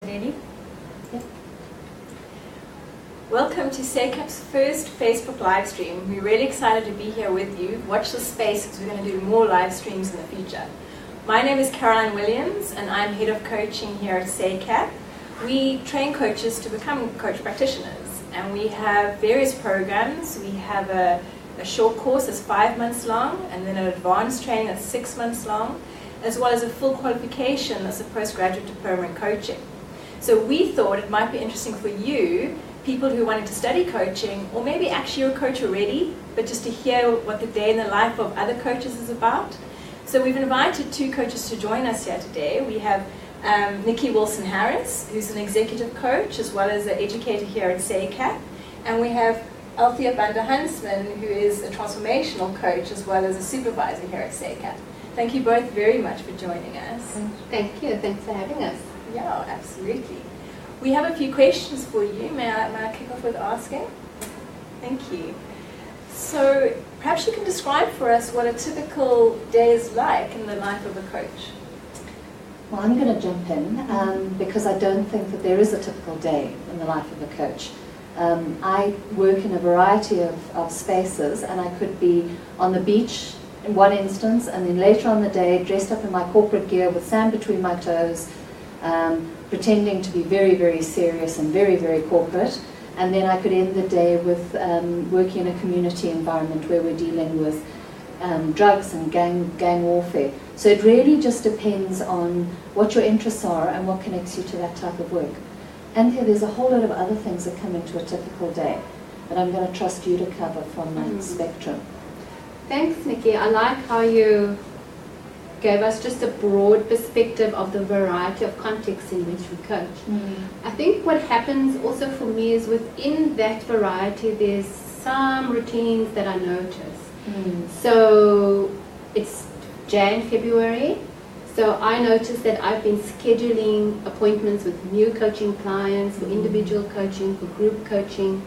Ready? Yep. Welcome to SACAP's first Facebook live stream. We're really excited to be here with you. Watch this space because we're going to do more live streams in the future. My name is Karolyne Williams and I'm Head of Coaching here at SACAP. We train coaches to become coach practitioners, and we have various programs. We have a short course that's 5 months long, and then an advanced training that's 6 months long, as well as a full qualification that's a postgraduate diploma in coaching. So we thought it might be interesting for you, people who are wanting to study coaching, or maybe actually you're a coach already, but just to hear what the day in the life of other coaches is about. So we've invited 2 coaches to join us here today. We have Nicky Wilson-Harris, who's an executive coach as well as an educator here at SACAP, and we have Althea Banda-Hansman, who is a transformational coach as well as a supervisor here at SACAP. Thank you both very much for joining us. Thank you. Thanks for having us. Yeah, absolutely. We have a few questions for you. May I kick off with asking? Thank you. So perhaps you can describe for us what a typical day is like in the life of a coach. Well, I'm going to jump in because I don't think that there is a typical day in the life of a coach. I work in a variety of spaces, and I could be on the beach in one instance, and then later on the day dressed up in my corporate gear with sand between my toes, pretending to be very, very serious and very, very corporate. And then I could end the day with working in a community environment where we're dealing with drugs and gang warfare. So it really just depends on what your interests are and what connects you to that type of work. And here there's a whole lot of other things that come into a typical day, but I'm going to trust you to cover from that spectrum. Thanks, Nicky. I like how you gave us just a broad perspective of the variety of contexts in which we coach. I think what happens also for me is within that variety there's some routines that I notice. So it's February, so I notice that I've been scheduling appointments with new coaching clients, for individual coaching, for group coaching.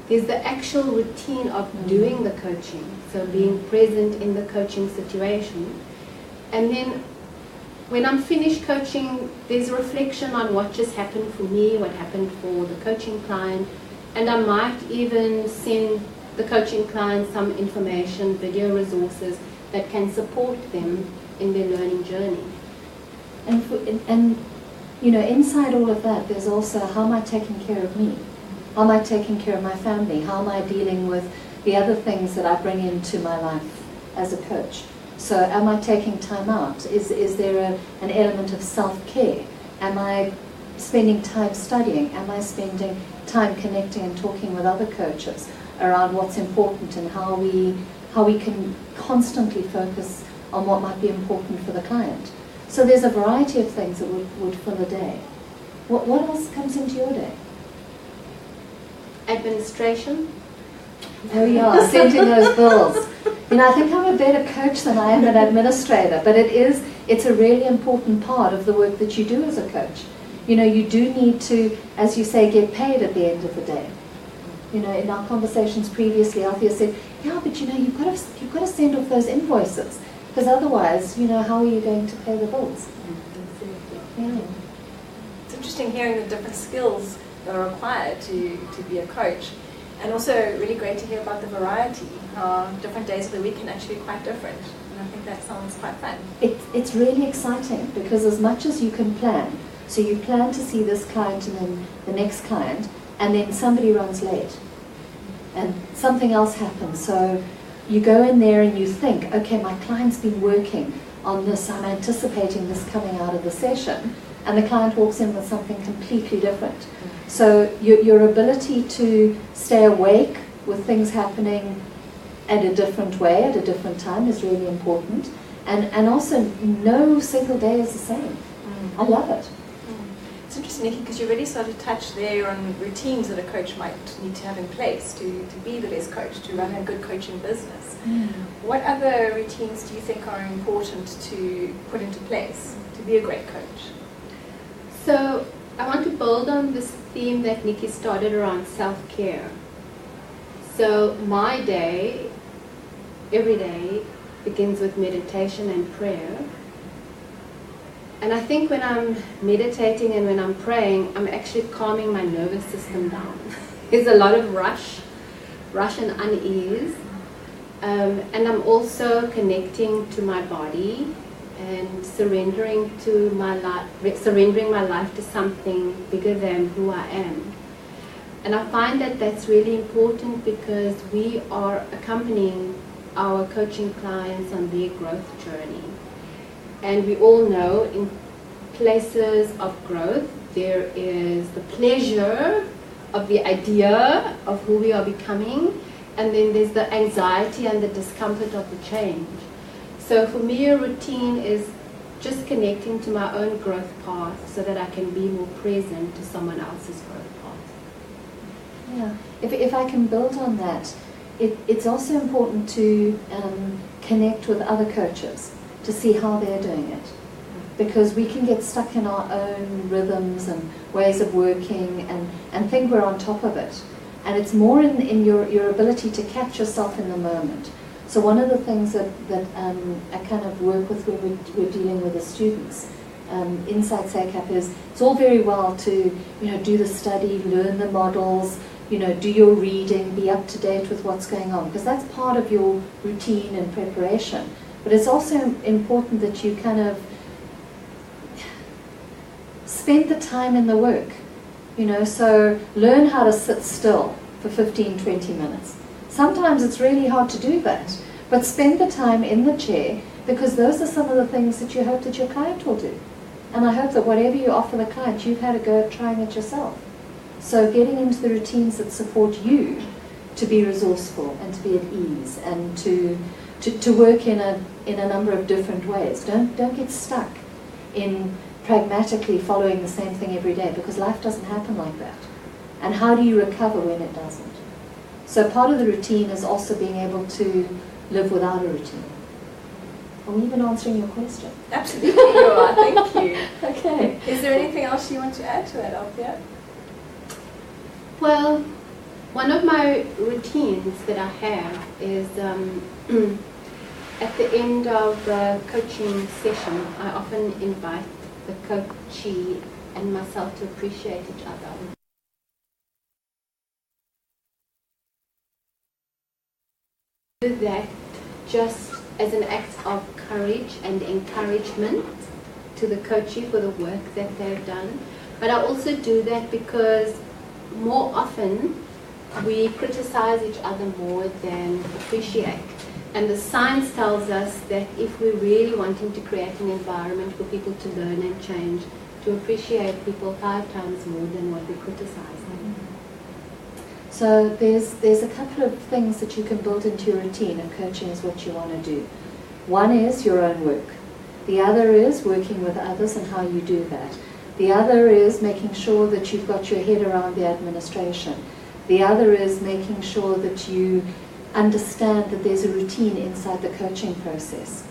There's the actual routine of doing the coaching, so being present in the coaching situation. And then when I'm finished coaching, there's a reflection on what just happened for me, what happened for the coaching client, and I might even send the coaching client some information, video resources that can support them in their learning journey. And you know, inside all of that, there's also how am I taking care of me? How am I taking care of my family? How am I dealing with the other things that I bring into my life as a coach? So am I taking time out? Is there an element of self-care? Am I spending time studying? Am I spending time connecting and talking with other coaches around what's important and how we can constantly focus on what might be important for the client? So there's a variety of things that would fill a day. What else comes into your day? Administration. There we are, sending those bills. You know, I think I'm a better coach than I am an administrator, but it's a really important part of the work that you do as a coach. You know, you do need to, as you say, get paid at the end of the day. You know, in our conversations previously, Althea said, yeah, but you know, you've got to send off those invoices, because otherwise, you know, how are you going to pay the bills? Yeah. It's interesting hearing the different skills that are required to be a coach, and also really great to hear about the variety, how different days of the week can actually be quite different, and I think that sounds quite fun. It's really exciting, because as much as you can plan, so you plan to see this client and then the next client, and then somebody runs late and something else happens. So you go in there and you think, okay, my client's been working on this, I'm anticipating this coming out of the session, and the client walks in with something completely different. So your ability to stay awake with things happening at a different way, at a different time is really important. And also, no single day is the same. I love it. It's interesting, Nicky, because you already started to touch there on routines that a coach might need to have in place to be the best coach, to run a good coaching business. What other routines do you think are important to put into place to be a great coach? So I want to build on this theme that Nicky started around self-care. So my day, every day, begins with meditation and prayer. And I think when I'm meditating and when I'm praying, I'm actually calming my nervous system down. There's a lot of rush and unease. And I'm also connecting to my body and surrendering my life to something bigger than who I am. And I find that that's really important because we are accompanying our coaching clients on their growth journey. And we all know in places of growth, there is the pleasure of the idea of who we are becoming, and then there's the anxiety and the discomfort of the change. So for me, a routine is just connecting to my own growth path so that I can be more present to someone else's growth path. Yeah, if I can build on that, it's also important to connect with other coaches to see how they're doing it. Because we can get stuck in our own rhythms and ways of working and think we're on top of it. And it's more in your ability to catch yourself in the moment. So one of the things that I kind of work with when we're dealing with the students inside SACAP is it's all very well to do the study, learn the models, do your reading, be up to date with what's going on, because that's part of your routine and preparation. But it's also important that you kind of spend the time in the work, so learn how to sit still for 15, 20 minutes. Sometimes it's really hard to do that, but spend the time in the chair, because those are some of the things that you hope that your client will do. And I hope that whatever you offer the client, you've had a go at trying it yourself. So getting into the routines that support you to be resourceful and to be at ease and to work in a number of different ways. Don't get stuck in pragmatically following the same thing every day, because life doesn't happen like that. And how do you recover when it doesn't? So part of the routine is also being able to live without a routine. Are we even answering your question? Absolutely, you are. Thank you. Okay. Is there anything else you want to add to that, Althea? Well, one of my routines that I have is at the end of the coaching session, I often invite the coachee and myself to appreciate each other. Do that just as an act of courage and encouragement to the coachee for the work that they've done. But I also do that because more often we criticize each other more than appreciate. And the science tells us that if we're really wanting to create an environment for people to learn and change, to appreciate people 5 times more than what we criticize them. So there's a couple of things that you can build into your routine, and coaching is what you want to do. One is your own work. The other is working with others and how you do that. The other is making sure that you've got your head around the administration. The other is making sure that you understand that there's a routine inside the coaching process.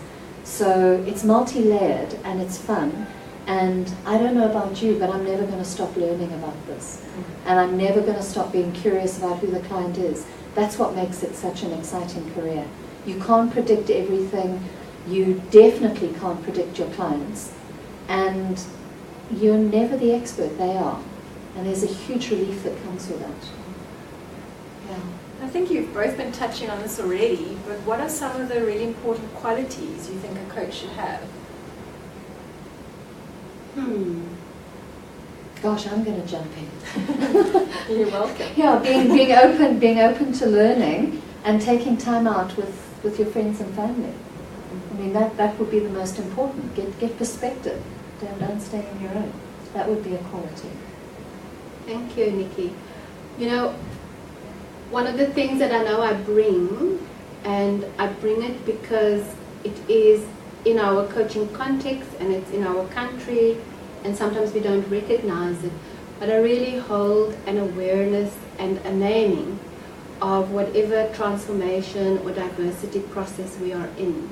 So it's multi-layered and it's fun. And I don't know about you, but I'm never going to stop learning about this. And I'm never going to stop being curious about who the client is. That's what makes it such an exciting career. You can't predict everything. You definitely can't predict your clients. And you're never the expert, they are. And there's a huge relief that comes with that. Yeah. I think you've both been touching on this already, but what are some of the really important qualities you think a coach should have? Gosh, I'm going to jump in. You're welcome. Yeah, being open to learning and taking time out with your friends and family. I mean, that would be the most important. Get perspective. Don't stay in your own. That would be a quality. Thank you, Nicky. One of the things that I know I bring, and I bring it because it is in our coaching context and it's in our country, and sometimes we don't recognize it, but I really hold an awareness and a naming of whatever transformation or diversity process we are in.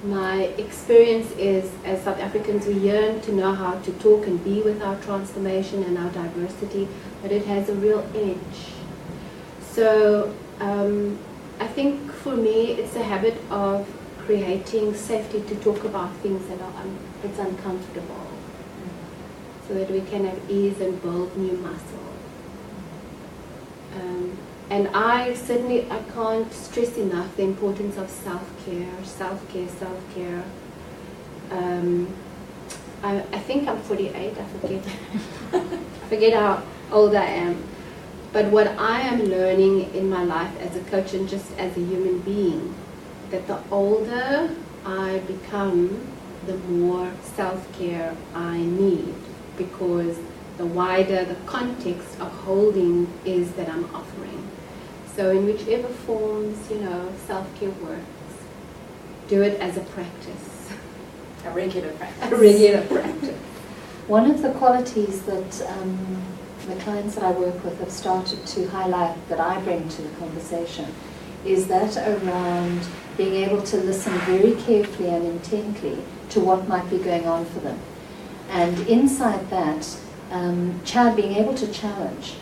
My experience is, as South Africans, we yearn to know how to talk and be with our transformation and our diversity, but it has a real edge. So I think for me it's a habit of creating safety to talk about things that are it's uncomfortable, so that we can have ease and build new muscle. And I can't stress enough the importance of self-care. I think I'm 48, I forget how old I am. But what I am learning in my life as a coach and just as a human being, that the older I become, the more self-care I need, because the wider the context of holding is that I'm offering. So in whichever forms, self-care works, do it as a practice. A regular practice. A regular practice. One of the qualities that the clients that I work with have started to highlight that I bring to the conversation is that around being able to listen very carefully and intently to what might be going on for them. And inside that, being able to challenge.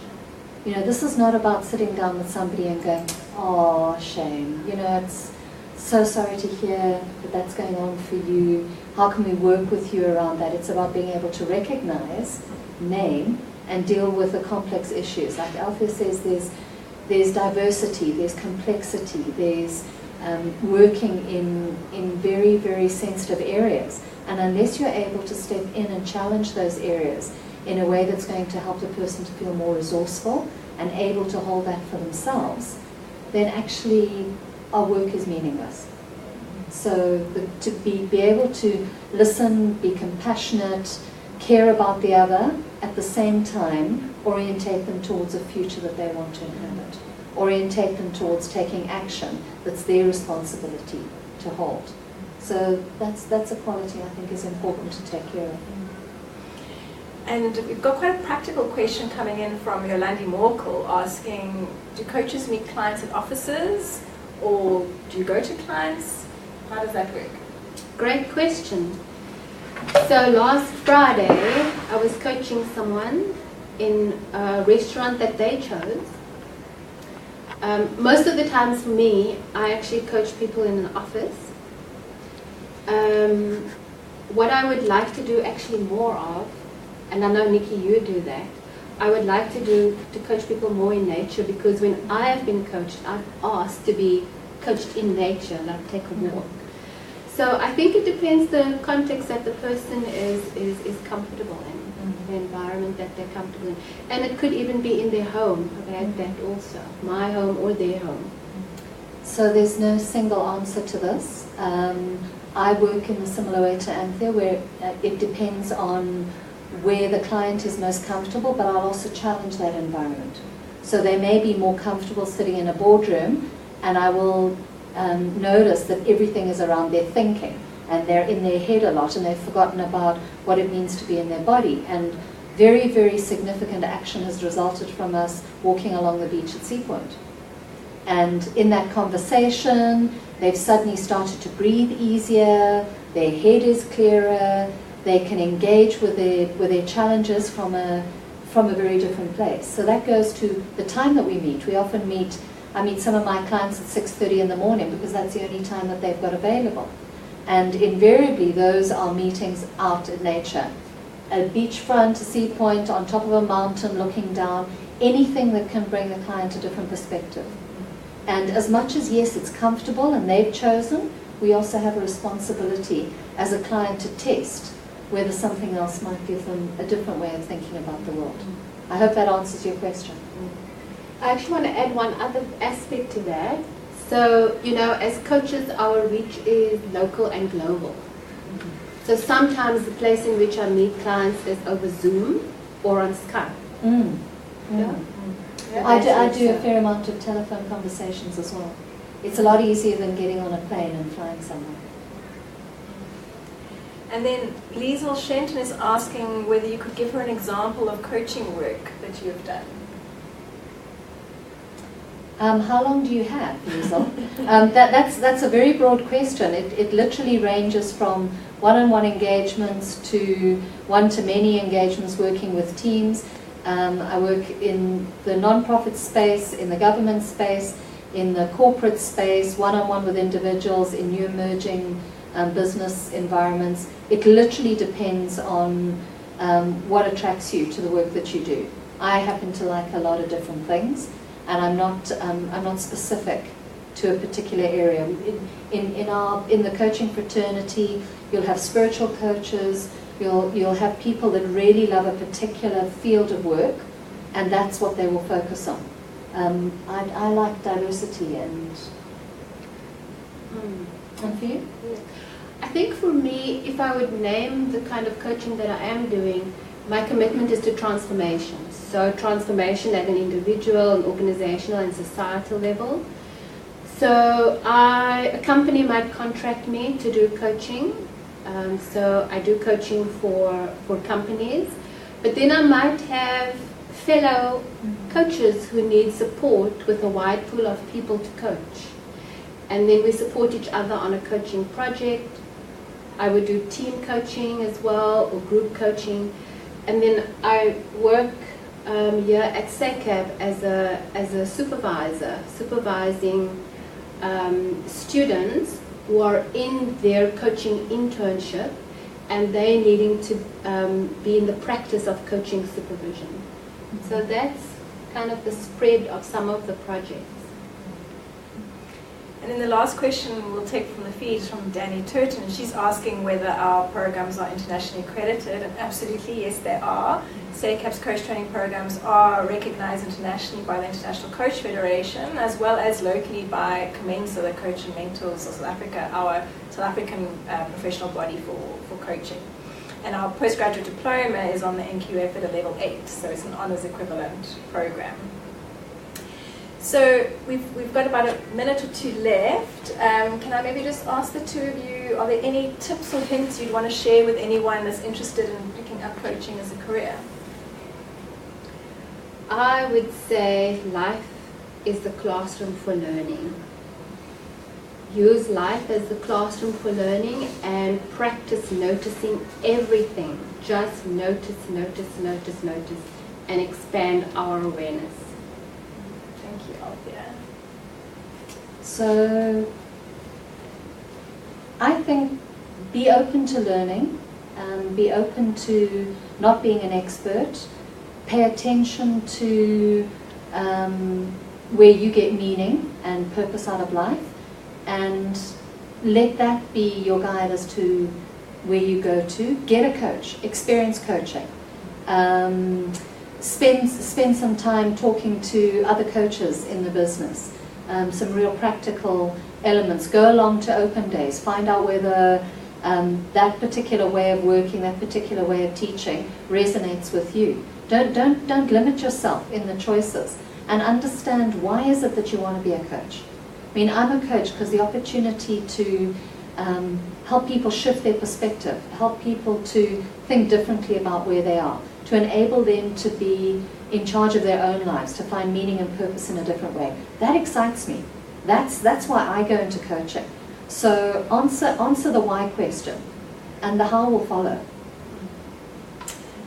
This is not about sitting down with somebody and going, oh, shame. It's so sorry to hear that that's going on for you. How can we work with you around that? It's about being able to recognize, name, and deal with the complex issues. Like Althea says, there's diversity, there's complexity, there's working in very, very sensitive areas. And unless you're able to step in and challenge those areas in a way that's going to help the person to feel more resourceful and able to hold that for themselves, then actually our work is meaningless. So to be able to listen, be compassionate, care about the other, at the same time orientate them towards a future that they want to inhabit, orientate them towards taking action that's their responsibility to hold. So that's a quality I think is important to take care of. And we've got quite a practical question coming in from Yolandi Morkel asking, do coaches meet clients at offices, or do you go to clients? How does that work? Great question. So last Friday, I was coaching someone in a restaurant that they chose. Most of the times for me, I actually coach people in an office. What I would like to do actually more of, and I know Nicky, you do that, I would like to coach people more in nature, because when I have been coached, I've asked to be coached in nature, like take a walk. So I think it depends the context that the person is comfortable in, the environment that they're comfortable in. And it could even be in their home. I've had that also, my home or their home. So there's no single answer to this. I work in a similar way to Althea, where it depends on where the client is most comfortable, but I'll also challenge that environment. So they may be more comfortable sitting in a boardroom, and I will notice that everything is around their thinking, and they're in their head a lot, and they've forgotten about what it means to be in their body. And very, very significant action has resulted from us walking along the beach at Sea Point. And in that conversation, they've suddenly started to breathe easier, their head is clearer, they can engage with their challenges from a very different place. So that goes to the time that we meet. We often meet, I meet some of my clients at 6:30 in the morning, because that's the only time that they've got available. And invariably those are meetings out in nature. A beachfront, a sea point, on top of a mountain looking down, anything that can bring the client a different perspective. And as much as, yes, it's comfortable and they've chosen, we also have a responsibility as a client to test whether something else might give them a different way of thinking about the world. I hope that answers your question. I actually want to add one other aspect to that. So, as coaches, our reach is local and global. So sometimes the place in which I meet clients is over Zoom or on Skype. Yeah. I do a fair amount of telephone conversations as well. It's a lot easier than getting on a plane and flying somewhere. And then Liesel Shenton is asking whether you could give her an example of coaching work that you've done. How long do you have, Liesel? That's a very broad question. It literally ranges from one-on-one engagements to one-to-many engagements working with teams. I work in the non-profit space, in the government space, in the corporate space, one-on-one with individuals, in new emerging business environments. It literally depends on what attracts you to the work that you do. I happen to like a lot of different things, and I'm not specific to a particular area. In the coaching fraternity, you'll have spiritual coaches. You'll have people that really love a particular field of work, and that's what they will focus on. I like diversity and for you? I think for me, if I would name the kind of coaching that I am doing, my commitment is to transformation. So transformation at an individual, an organizational and societal level. So a company might contract me to do coaching. So I do coaching for companies. But then I might have fellow coaches who need support with a wide pool of people to coach. And then we support each other on a coaching project. I would do team coaching as well, or group coaching. And then I work here at SACAB as a supervisor, supervising students who are in their coaching internship, and they needing to be in the practice of coaching supervision. So that's kind of the spread of some of the projects. And then the last question we'll take from the feed is from Danny Turton. She's asking whether our programs are internationally accredited, and absolutely yes they are. SACAB's coach training programs are recognized internationally by the International Coach Federation, as well as locally by Comensa, the Coach and Mentors of South Africa, our South African professional body for coaching. And our postgraduate diploma is on the NQF at a level 8, so it's an honours equivalent program. So we've got about a minute or two left. Can I maybe just ask the two of you, are there any tips or hints you'd want to share with anyone that's interested in picking up coaching as a career? I would say life is the classroom for learning. Use life as the classroom for learning and practice noticing everything. Just notice, and expand our awareness. Thank you, Althea. So I think be open to learning, be open to not being an expert, pay attention to where you get meaning and purpose out of life, and let that be your guide as to where you go to. Get a coach, experience coaching. Spend some time talking to other coaches in the business. Some real practical elements. Go along to open days. Find out whether that particular way of working, that particular way of teaching resonates with you. Don't limit yourself in the choices, and understand why is it that you want to be a coach. I mean, I'm a coach because the opportunity to help people shift their perspective, help people to think differently about where they are, to enable them to be in charge of their own lives, to find meaning and purpose in a different way. That excites me. That's why I go into coaching. So answer the why question, and the how will follow.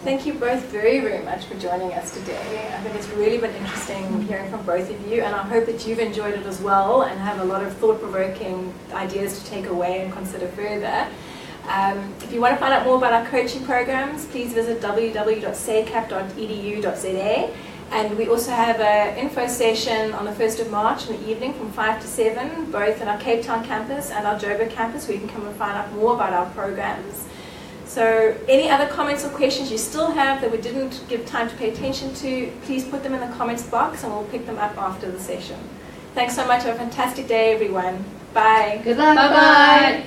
Thank you both very, very much for joining us today. I think it's really been interesting hearing from both of you, and I hope that you've enjoyed it as well and have a lot of thought-provoking ideas to take away and consider further. If you want to find out more about our coaching programs, please visit www.sacap.edu.za. And we also have an info session on the 1st of March in the evening from 5 to 7, both at our Cape Town campus and our Joburg campus, where you can come and find out more about our programs. So any other comments or questions you still have that we didn't give time to pay attention to, please put them in the comments box and we'll pick them up after the session. Thanks so much. Have a fantastic day, everyone. Bye. Good luck. Bye-bye.